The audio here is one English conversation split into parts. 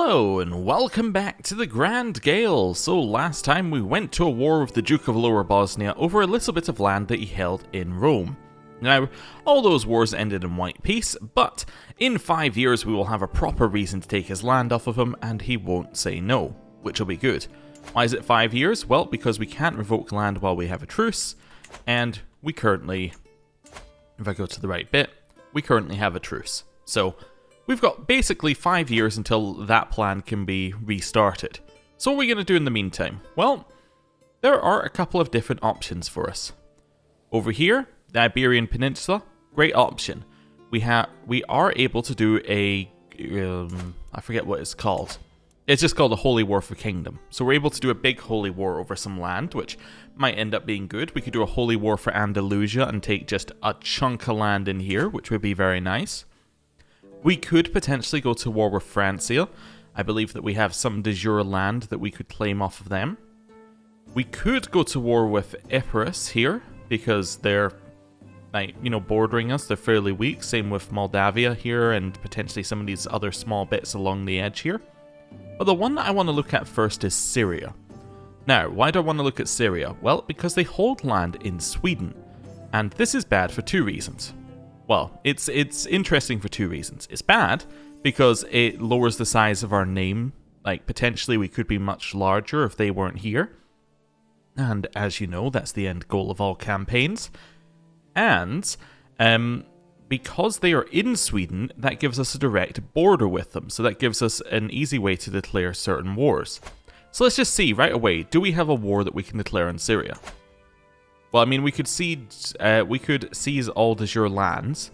Hello and welcome back to the Grand Gaels. So last time we went to a war with the Duke of Lower Bosnia over a little bit of land that he held in Rome. Now, all those wars ended in white peace, but in 5 years we will have a proper reason to take his land off of him and he won't say no, which will be good. Why is it 5 years? Well, because we can't revoke land while we have a truce, and we currently, if I go to the right bit, we currently have a truce. So we've got basically 5 years until that plan can be restarted. So what are we going to do in the meantime? Well, there are a couple of different options for us. Over here, the Iberian Peninsula, great option. We are able to do a, I forget what it's called. It's just called a Holy War for Kingdom. So we're able to do a big holy war over some land, which might end up being good. We could do a holy war for Andalusia and take just a chunk of land in here, which would be very nice. We could potentially go to war with Francia. I believe that we have some de jure land that we could claim off of them. We could go to war with Epirus here, because they're, like, you know, bordering us. They're fairly weak. Same with Moldavia here, and potentially some of these other small bits along the edge here. But the one that I want to look at first is Syria. Now, why do I want to look at Syria? Well, because they hold land in Sweden. And this is bad for two reasons. Well, it's interesting for two reasons. It's bad because it lowers the size of our name. Like, potentially we could be much larger if they weren't here. And as you know, that's the end goal of all campaigns. And because they are in Sweden, that gives us a direct border with them. So that gives us an easy way to declare certain wars. So let's just see right away, do we have a war that we can declare in Syria? Well, I mean, we could seize all de jure lands,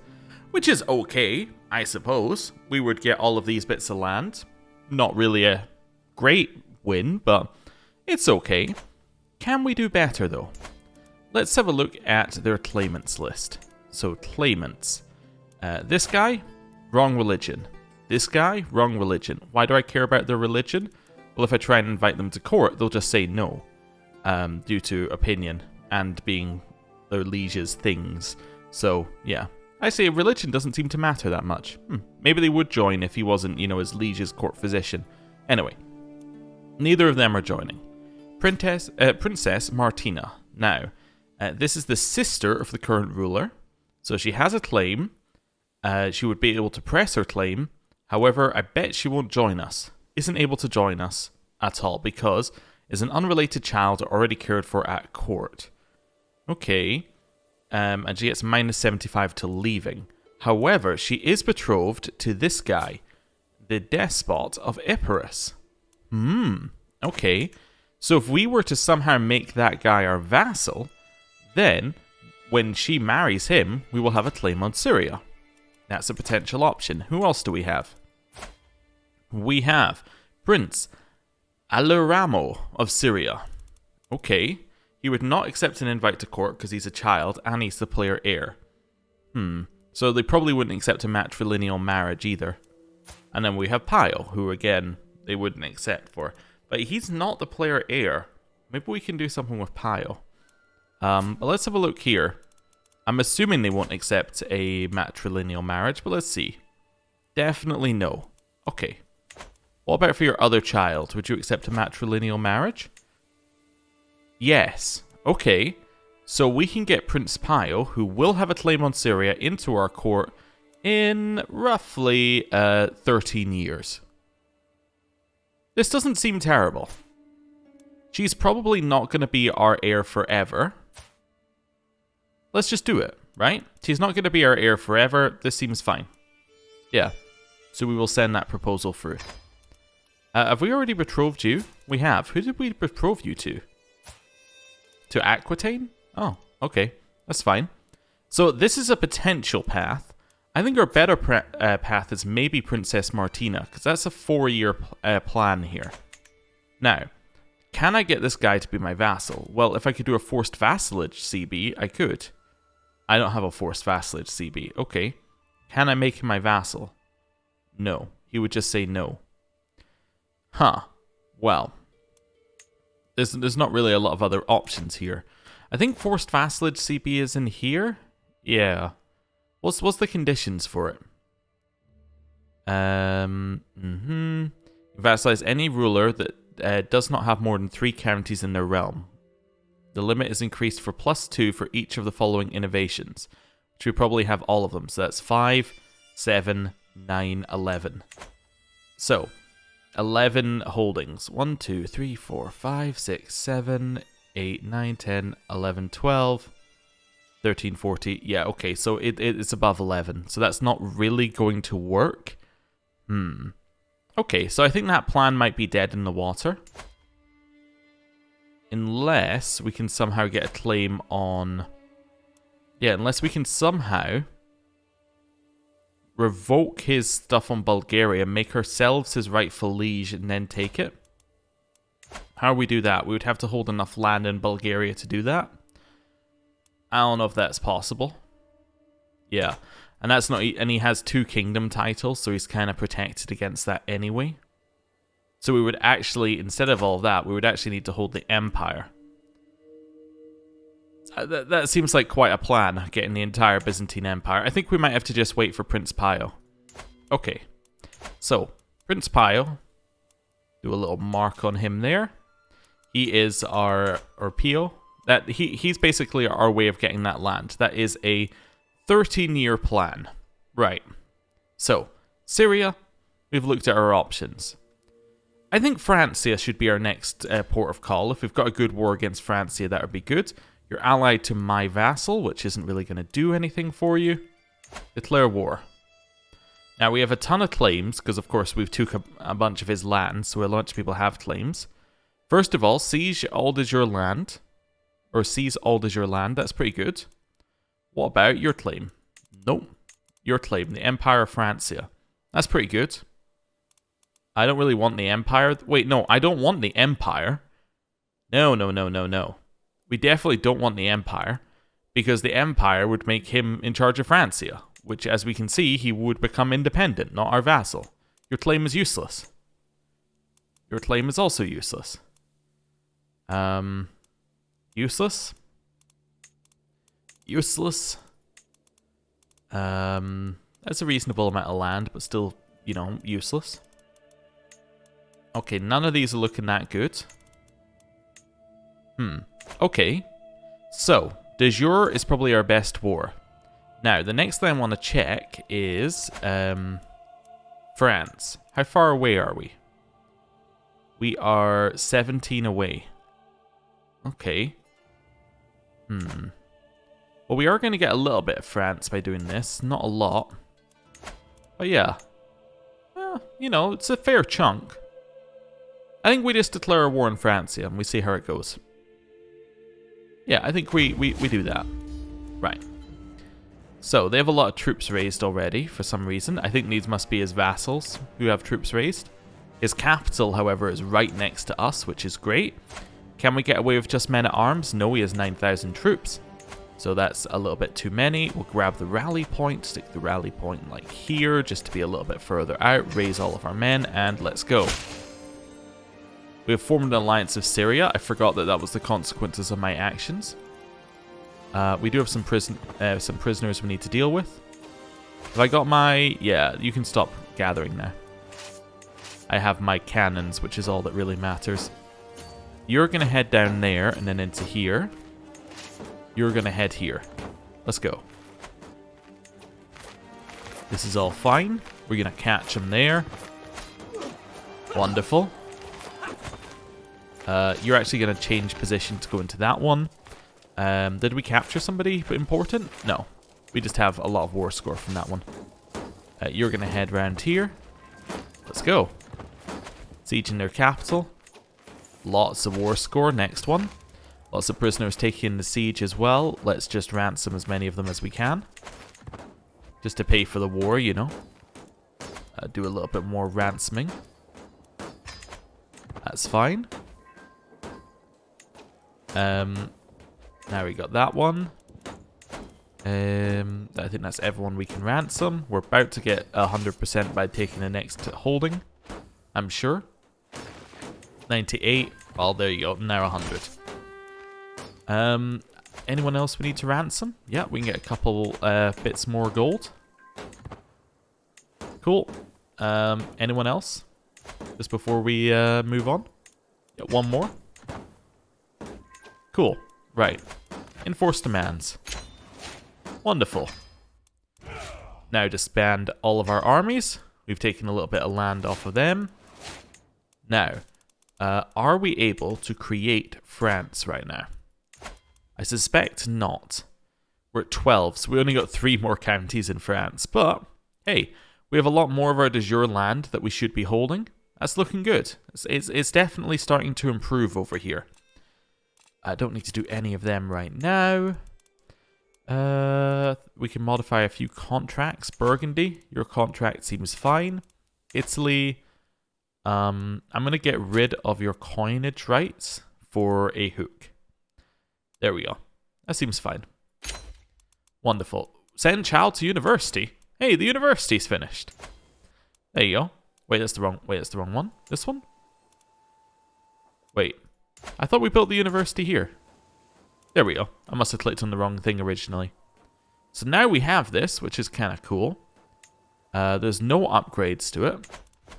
which is okay, I suppose. We would get all of these bits of land. Not really a great win, but it's okay. Can we do better, though? Let's have a look at their claimants list. So, claimants. This guy, wrong religion. This guy, wrong religion. Why do I care about their religion? Well, if I try and invite them to court, they'll just say no, due to opinion and being their liege's things. So, yeah. I say religion doesn't seem to matter that much. Maybe they would join if he wasn't, you know, his liege's court physician. Anyway, neither of them are joining. Princess Martina. Now, this is the sister of the current ruler. So she has a claim. She would be able to press her claim. However, I bet she won't join us. Isn't able to join us at all because is an unrelated child already cared for at court. Okay. And she gets minus 75 to leaving. However, she is betrothed to this guy, the despot of Epirus. Okay. So if we were to somehow make that guy our vassal, then when she marries him, we will have a claim on Syria. That's a potential option. Who else do we have? We have Prince Aliramo of Syria. Okay. He would not accept an invite to court because he's a child and he's the player heir. So they probably wouldn't accept a matrilineal marriage either. And then we have Pio, who again, they wouldn't accept for. But he's not the player heir. Maybe we can do something with Pio. But let's have a look here. I'm assuming they won't accept a matrilineal marriage, but let's see. Definitely no. Okay. What about for your other child? Would you accept a matrilineal marriage? Yes. Okay. So we can get Prince Pio, who will have a claim on Syria, into our court in roughly 13 years. This doesn't seem terrible. She's probably not going to be our heir forever. Let's just do it, right? She's not going to be our heir forever. This seems fine. Yeah. So we will send that proposal through. Have we already betrothed you? We have. Who did we betroth you to? To Aquitaine? Oh, okay. That's fine. So this is a potential path. I think our better path is maybe Princess Martina, because that's a 4-year plan here. Now, can I get this guy to be my vassal? Well, if I could do a forced vassalage CB, I could. I don't have a forced vassalage CB. Okay. Can I make him my vassal? No. He would just say no. Huh. Well, there's not really a lot of other options here. I think forced vassalage CB is in here. Yeah. What's the conditions for it? You Vassalize any ruler that does not have more than 3 counties in their realm. The limit is increased for +2 for each of the following innovations, which we probably have all of them. So that's 5, 7, 9, 11. So, 11 holdings. 1, 2, 3, 4, 5, 6, 7, 8, 9, 10, 11, 12, 13, 14. Yeah, okay, so it's above 11. So that's not really going to work. Okay, so I think that plan might be dead in the water. Unless we can somehow get a claim on... Yeah, unless we can somehow revoke his stuff on Bulgaria, make ourselves his rightful liege, and then take it. How do we do that? We would have to hold enough land in Bulgaria to do that. I don't know if that's possible. Yeah, and that's not... And he has 2 kingdom titles, so he's kind of protected against that anyway. So we would actually, instead of all of that, we would actually need to hold the empire. That seems like quite a plan, getting the entire Byzantine Empire. I think we might have to just wait for Prince Pio. Okay, so Prince Pio, do a little mark on him there. He is our Pio. He's basically our way of getting that land. That is a 13-year plan. Right. So, Syria, we've looked at our options. I think Francia should be our next port of call. If we've got a good war against Francia, that would be good. You're allied to my vassal, which isn't really going to do anything for you. Declare war. Now, we have a ton of claims, because of course we've took a bunch of his lands, so a bunch of people have claims. First of all, siege all is your land. Or seize all is your land, that's pretty good. What about your claim? Nope. Your claim, the Empire of Francia. That's pretty good. I don't really want the Empire. Wait, no, I don't want the Empire. No. We definitely don't want the Empire, because the Empire would make him in charge of Francia, which, as we can see, he would become independent, not our vassal. Your claim is useless. Your claim is also useless. Useless? Useless? That's a reasonable amount of land, but still, you know, useless. Okay, none of these are looking that good. Okay. So, de jure is probably our best war. Now, the next thing I want to check is France. How far away are we? We are 17 away. Okay. Well, we are going to get a little bit of France by doing this. Not a lot. But yeah. You know, it's a fair chunk. I think we just declare a war on Francia and we see how it goes. Yeah, I think we do that. Right. So, they have a lot of troops raised already, for some reason. I think these must be his vassals who have troops raised. His capital, however, is right next to us, which is great. Can we get away with just men-at-arms? No, he has 9,000 troops. So that's a little bit too many. We'll grab the rally point, stick the rally point like here, just to be a little bit further out, raise all of our men, and let's go. We have formed an alliance of Syria. I forgot that that was the consequences of my actions. We do have some prisoners we need to deal with. Have I got my... Yeah, you can stop gathering now. I have my cannons, which is all that really matters. You're going to head down there and then into here. You're going to head here. Let's go. This is all fine. We're going to catch him there. Wonderful. You're actually going to change position to go into that one. Did we capture somebody important? No. We just have a lot of war score from that one. You're going to head round here. Let's go. Siege in their capital. Lots of war score. Next one. Lots of prisoners taking the siege as well. Let's just ransom as many of them as we can. Just to pay for the war, you know. Do a little bit more ransoming. That's fine. Now we got that one. I think that's everyone we can ransom. We're about to get 100% by taking the next holding, I'm sure. 98. Well, there you go. Now 100. Anyone else we need to ransom? Yeah, we can get a couple bits more gold. Cool. Anyone else? just before we move on. Get one more. Cool. Right. Enforce demands. Wonderful. Now disband all of our armies. We've taken a little bit of land off of them. Now, are we able to create France right now? I suspect not. We're at 12, so we only got 3 more counties in France. But, hey, we have a lot more of our de jure land that we should be holding. That's looking good. It's definitely starting to improve over here. I don't need to do any of them right now. We can modify a few contracts. Burgundy, your contract seems fine. Italy, I'm going to get rid of your coinage rights for a hook. There we go. That seems fine. Wonderful. Send child to university. Hey, the university's finished. There you go. Wait, that's the wrong one. This one? Wait. I thought we built the university here. There we go. I must have clicked on the wrong thing originally. So now we have this, which is kind of cool. There's no upgrades to it,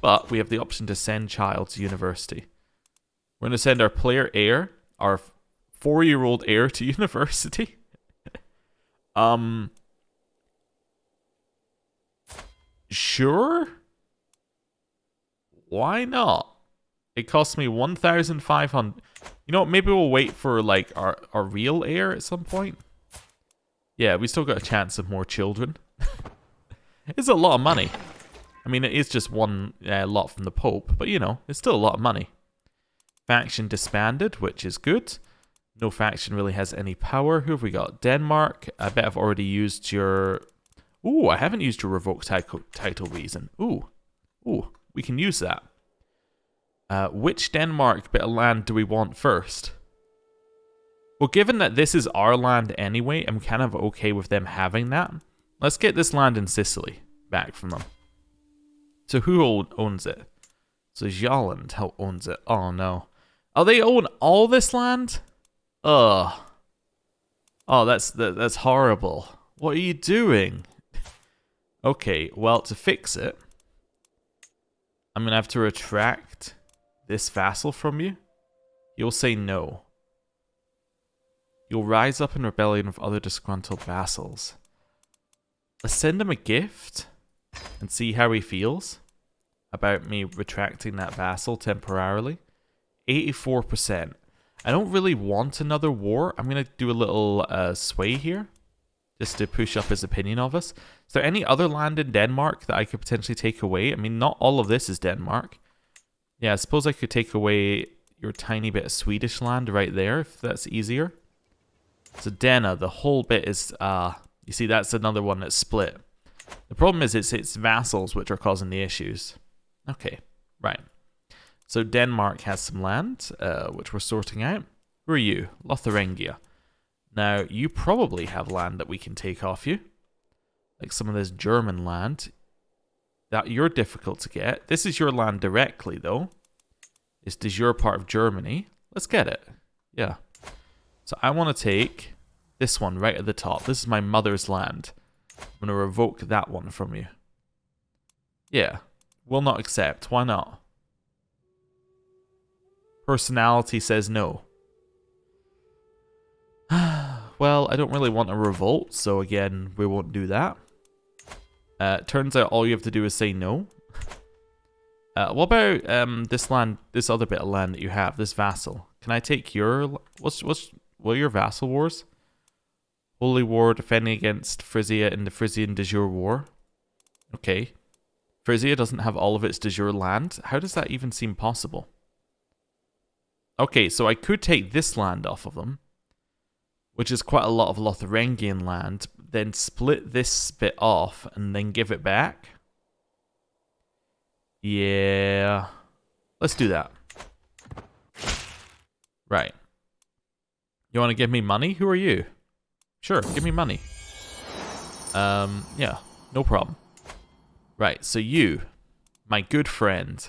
but we have the option to send child to university. We're going to send our player heir, our 4-year-old heir, to university. Sure? Why not? It costs me 1,500. You know what? Maybe we'll wait for like our real heir at some point. Yeah, we still got a chance of more children. It's a lot of money. I mean, it is just one lot from the Pope, but you know, it's still a lot of money. Faction disbanded, which is good. No faction really has any power. Who have we got? Denmark. I bet I've already used your... Ooh, I haven't used your Revoke Title reason. Ooh, we can use that. Which Denmark bit of land do we want first? Well, given that this is our land anyway, I'm kind of okay with them having that. Let's get this land in Sicily back from them. So who owns it? So Jolland owns it. Oh no. Oh, they own all this land? Ugh. Oh, that's horrible. What are you doing? Okay, well, to fix it, I'm going to have to retract this vassal from you. You'll say no. You'll rise up in rebellion with other disgruntled vassals. Let's send him a gift and see how he feels about me retracting that vassal temporarily. 84%. I don't really want another war. I'm going to do a little sway here, just to push up his opinion of us. Is there any other land in Denmark that I could potentially take away? I mean, not all of this is Denmark. Yeah, I suppose I could take away your tiny bit of Swedish land right there, if that's easier. So Dena, the whole bit is... you see, that's another one that's split. The problem is it's vassals which are causing the issues. Okay, right. So Denmark has some land, which we're sorting out. Who are you? Lotharingia. Now, you probably have land that we can take off you. Like some of this German land. That you're difficult to get. This is your land directly, though. It's de jure part of Germany. Let's get it. Yeah. So I want to take this one right at the top. This is my mother's land. I'm going to revoke that one from you. Yeah. Will not accept. Why not? Personality says no. Well, I don't really want a revolt, so again, we won't do that. Turns out all you have to do is say no. What about this land, this other bit of land that you have, this vassal? Can I take your... What are your vassal wars? Holy War, defending against Frisia in the Frisian de jure war. Okay. Frisia doesn't have all of its de jure land. How does that even seem possible? Okay, so I could take this land off of them, which is quite a lot of Lotharingian land, then split this bit off and then give it back. Yeah. Let's do that. Right. You want to give me money? Who are you? Sure, give me money. Yeah, no problem. Right, so you, my good friend,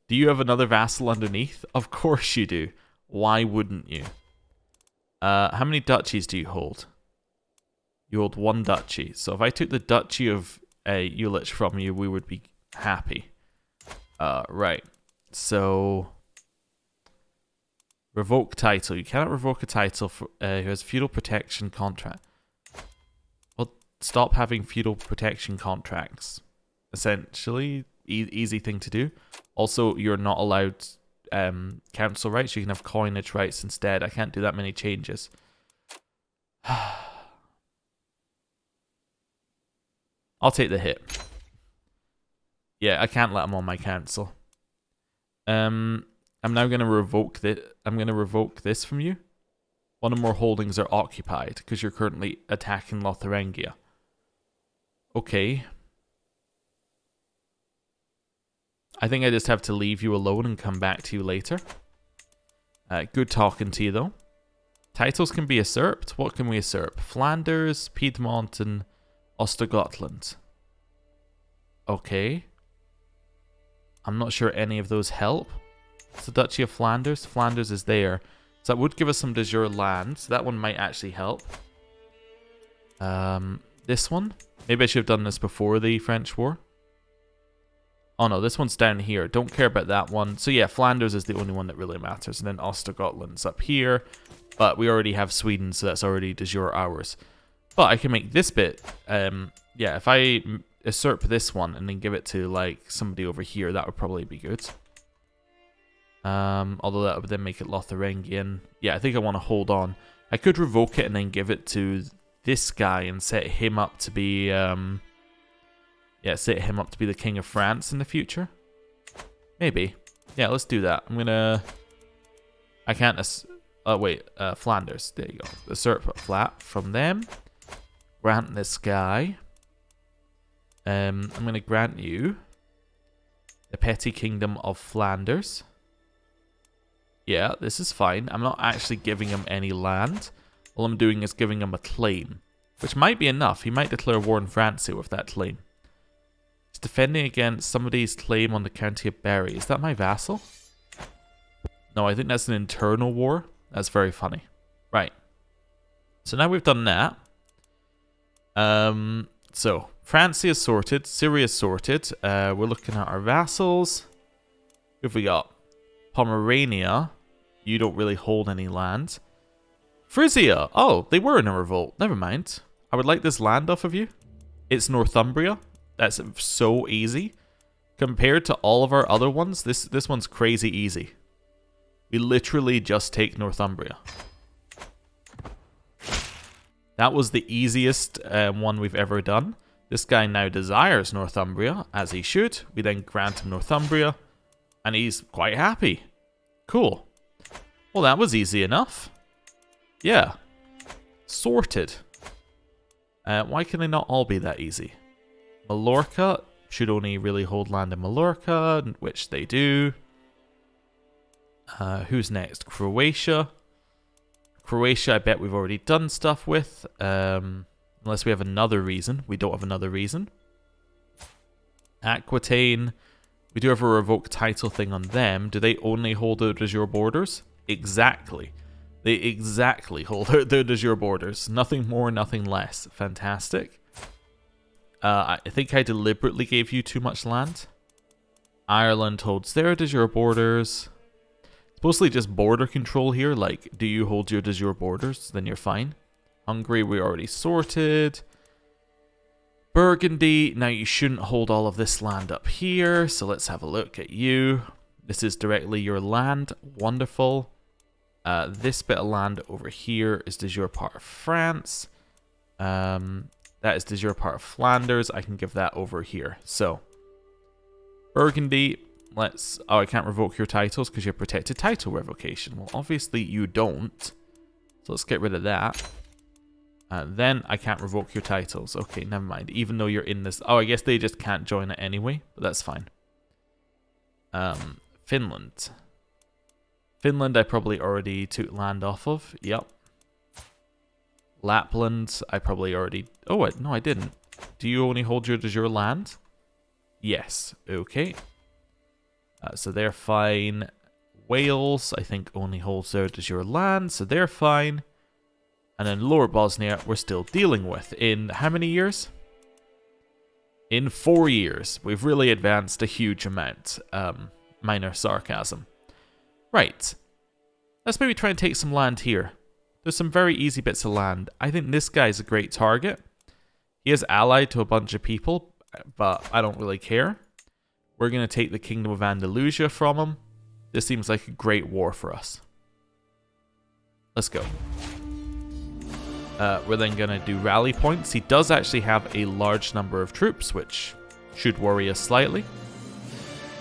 do you have another vassal underneath? Of course you do. Why wouldn't you? How many duchies do you hold? You hold one duchy. So if I took the duchy of Jülich from you, we would be happy. Right. So, revoke title. You cannot revoke a title for, who has feudal protection contract. Well, stop having feudal protection contracts. Essentially, easy thing to do. Also, you're not allowed council rights. You can have coinage rights instead. I can't do that many changes. I'll take the hit. Yeah, I can't let him on my council. I'm now going to revoke this. I'm going to revoke this from you. One or more holdings are occupied because you're currently attacking Lotharingia. Okay. I think I just have to leave you alone and come back to you later. Good talking to you, though. Titles can be usurped. What can we usurp? Flanders, Piedmont, and Östergötland. Okay. I'm not sure any of those help. It's the Duchy of Flanders. Flanders is there. So that would give us some de jure land. So that one might actually help. This one? Maybe I should have done this before the French War. Oh no, this one's down here. Don't care about that one. So yeah, Flanders is the only one that really matters. And then Östergötland's up here. But we already have Sweden, so that's already de jure ours. But I can make this bit... yeah, if I usurp this one and then give it to like somebody over here, that would probably be good. Although that would then make it Lotharingian. Yeah, I think I want to hold on. I could revoke it and then give it to this guy and set him up to be... yeah, set him up to be the King of France in the future. Maybe. Yeah, let's do that. I'm gonna... I can't... wait, Flanders. There you go. Usurp flat from them. Grant this guy. I'm going to grant you the petty kingdom of Flanders. Yeah, this is fine. I'm not actually giving him any land. All I'm doing is giving him a claim, which might be enough. He might declare war on France with that claim. He's defending against somebody's claim on the county of Berry. Is that my vassal? No, I think that's an internal war. That's very funny. Right. So now we've done that. So, France is sorted. Syria is sorted. We're looking at our vassals. Who have we got? Pomerania. You don't really hold any land. Frisia. Oh, they were in a revolt. Never mind. I would like this land off of you. It's Northumbria. That's so easy. Compared to all of our other ones, this one's crazy easy. We literally just take Northumbria. That was the easiest one we've ever done. This guy now desires Northumbria, as he should. We then grant him Northumbria, and he's quite happy. Cool. Well, that was easy enough. Yeah. Sorted. Why can they not all be that easy? Mallorca should only really hold land in Mallorca, which they do. Who's next? Croatia. Croatia, I bet we've already done stuff with. Unless we have another reason. We don't have another reason. Aquitaine. We do have a revoke title thing on them. Do they only hold their de jure borders? Exactly. They exactly hold their de jure borders. Nothing more, nothing less. Fantastic. I think I deliberately gave you too much land. Ireland holds their de jure borders. It's mostly just border control here. Like, do you hold your de jure borders? Then you're fine. Hungary, we already sorted. Burgundy. Now, you shouldn't hold all of this land up here. So let's have a look at you. This is directly your land. Wonderful. This bit of land over here is de jure part of France. That is de jure part of Flanders. I can give that over here. So, Burgundy, let's... Oh, I can't revoke your titles because you have protected title revocation. Well, obviously you don't. So let's get rid of that. Then I can't revoke your titles. Okay, never mind. Even though you're in this... Oh, I guess they just can't join it anyway. But that's fine. Finland. Finland I probably already took land off of. Yep. Lapland, I probably already... Oh, no, I didn't. Do you only hold your de jure land? Yes. Okay. So they're fine. Wales, I think, only holds their de jure land, so they're fine. And then Lower Bosnia, we're still dealing with. In how many years? In 4 years, we've really advanced a huge amount. Minor sarcasm. Right. Let's maybe try and take some land here. There's some very easy bits of land. I think this guy's a great target. He is allied to a bunch of people, but I don't really care. We're going to take the Kingdom of Andalusia from him. This seems like a great war for us. Let's go. We're then going to do rally points. He does actually have a large number of troops, which should worry us slightly.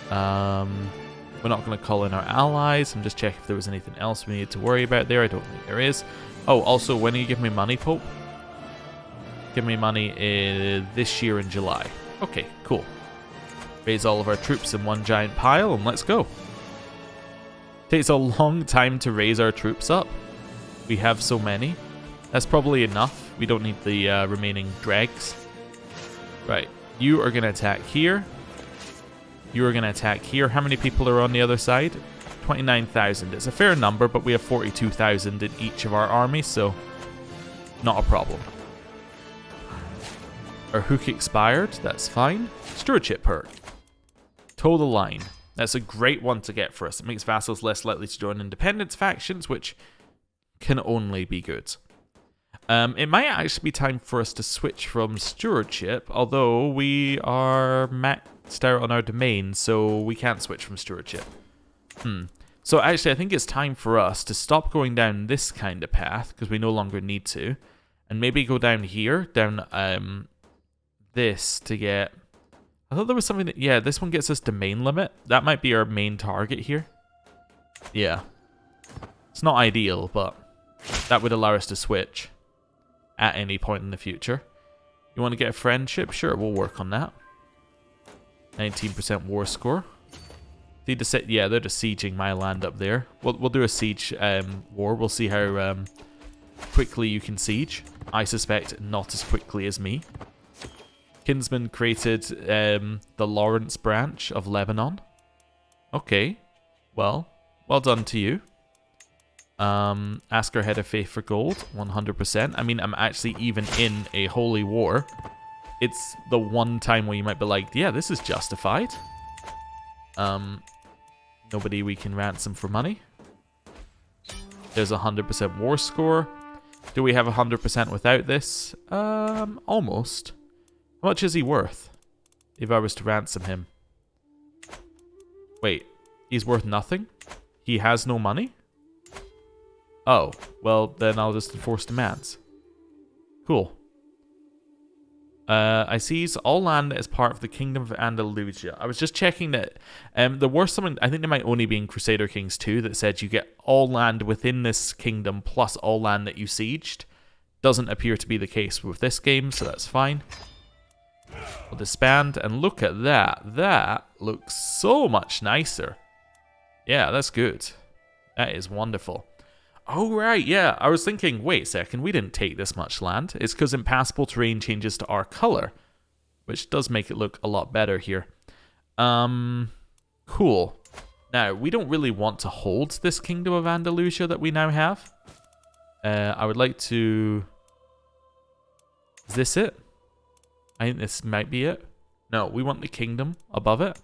We're not going to call in our allies. I'm just checking if there was anything else we needed to worry about there. I don't think there is. Oh, also, when are you giving me money, Pope? Give me money this year in July. Okay, cool. Raise all of our troops in one giant pile and let's go. Takes a long time to raise our troops up. We have so many. That's probably enough. We don't need the remaining dregs. Right, you are going to attack here. You are going to attack here. How many people are on the other side? 29,000. It's a fair number, but we have 42,000 in each of our armies, so not a problem. Our hook expired. That's fine. Stewardship perk. Toe the line. That's a great one to get for us. It makes vassals less likely to join independence factions, which can only be good. It might actually be time for us to switch from stewardship, although we are maxed out on our domain, so we can't switch from stewardship. So actually, I think it's time for us to stop going down this kind of path, because we no longer need to, and maybe go down here, down this to get... I thought there was something that... Yeah, this one gets us domain limit. That might be our main target here. Yeah. It's not ideal, but that would allow us to switch at any point in the future. You want to get a friendship? Sure, we'll work on that. 19% war score. Need to sit. Yeah, they're just sieging my land up there. We'll do a siege war. We'll see how quickly you can siege. I suspect not as quickly as me. Kinsman created the Lawrence branch of Lebanon. Okay. Well done to you. Ask our head of faith for gold, 100%. I mean, I'm actually even in a holy war. It's the one time where you might be like, yeah, this is justified. Nobody we can ransom for money. There's 100% war score. Do we have 100% without this? Almost. How much is he worth? If I was to ransom him. Wait, he's worth nothing? He has no money? Oh, well, then I'll just enforce demands. Cool. I seize all land as part of the Kingdom of Andalusia. I was just checking that there were something, I think there might only be in Crusader Kings 2 that said you get all land within this kingdom plus all land that you sieged. Doesn't appear to be the case with this game, so that's fine. We'll disband, and look at that. That looks so much nicer. Yeah, that's good. That is wonderful. Oh, right, yeah. I was thinking, wait a second, we didn't take this much land. It's because impassable terrain changes to our color, which does make it look a lot better here. Cool. Now, we don't really want to hold this Kingdom of Andalusia that we now have. I would like to... Is this it? I think this might be it. No, we want the kingdom above it.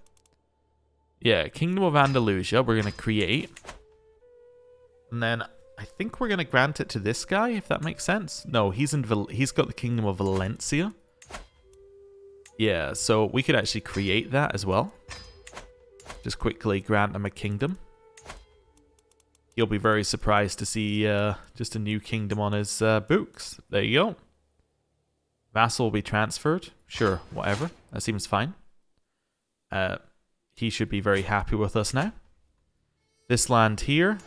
Yeah, Kingdom of Andalusia we're going to create. And then I think we're going to grant it to this guy, if that makes sense. No, he's got the Kingdom of Valencia. Yeah, so we could actually create that as well. Just quickly grant him a kingdom. He'll be very surprised to see just a new kingdom on his books. There you go. Vassal will be transferred. Sure, whatever. That seems fine. He should be very happy with us now. This land here.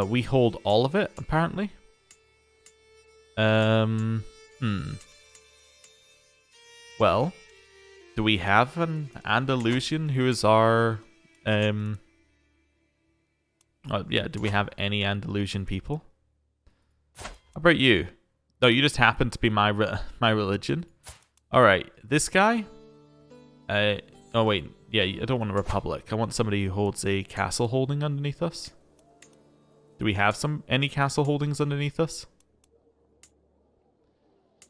We hold all of it, apparently. Well, do we have an Andalusian who is our... yeah, do we have any Andalusian people? How about you? No, you just happen to be my religion. Alright, this guy? Oh wait, yeah, I don't want a republic. I want somebody who holds a castle holding underneath us. Do we have any castle holdings underneath us?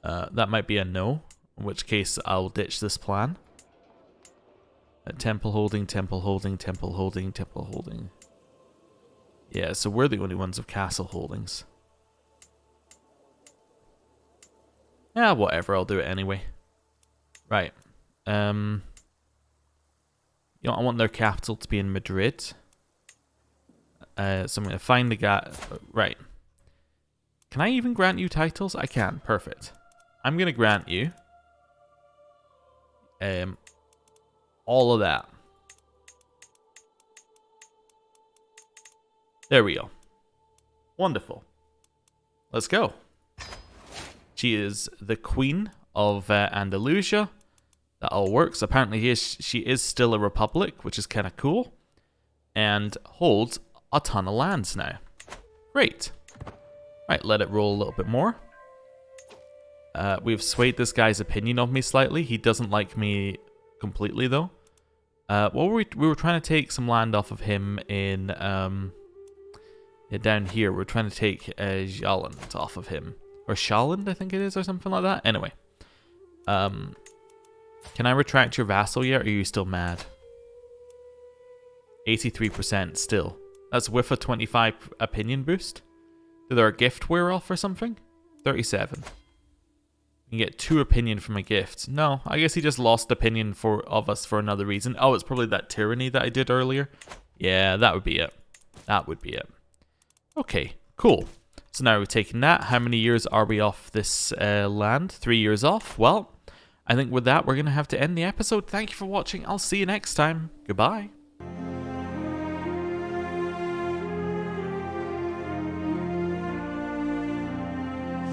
That might be a no. In which case, I'll ditch this plan. Temple holding, temple holding, temple holding, temple holding. Yeah, so we're the only ones with castle holdings. Yeah, whatever, I'll do it anyway. Right. You know, I want their capital to be in Madrid. So I'm going to find the guy. Right. Can I even grant you titles? I can. Perfect. I'm going to grant you all of that. There we go. Wonderful. Let's go. She is the Queen of Andalusia. That all works. Apparently she is still a republic, which is kind of cool. And holds a ton of lands now. Great. Right, let it roll a little bit more. We've swayed this guy's opinion of me slightly. He doesn't like me completely, though. We were trying to take some land off of him in... down here, we're trying to take Jaland off of him. Or Shaland, I think it is, or something like that. Anyway. Can I retract your vassal yet, or are you still mad? 83% still. That's with a 25 opinion boost. Did our gift wear off or something? 37. You can get 2 opinion from a gift. No, I guess he just lost opinion of us for another reason. Oh, it's probably that tyranny that I did earlier. Yeah, that would be it. That would be it. Okay, cool. So now we've taken that. How many years are we off this land? 3 years off? Well, I think with that, we're going to have to end the episode. Thank you for watching. I'll see you next time. Goodbye.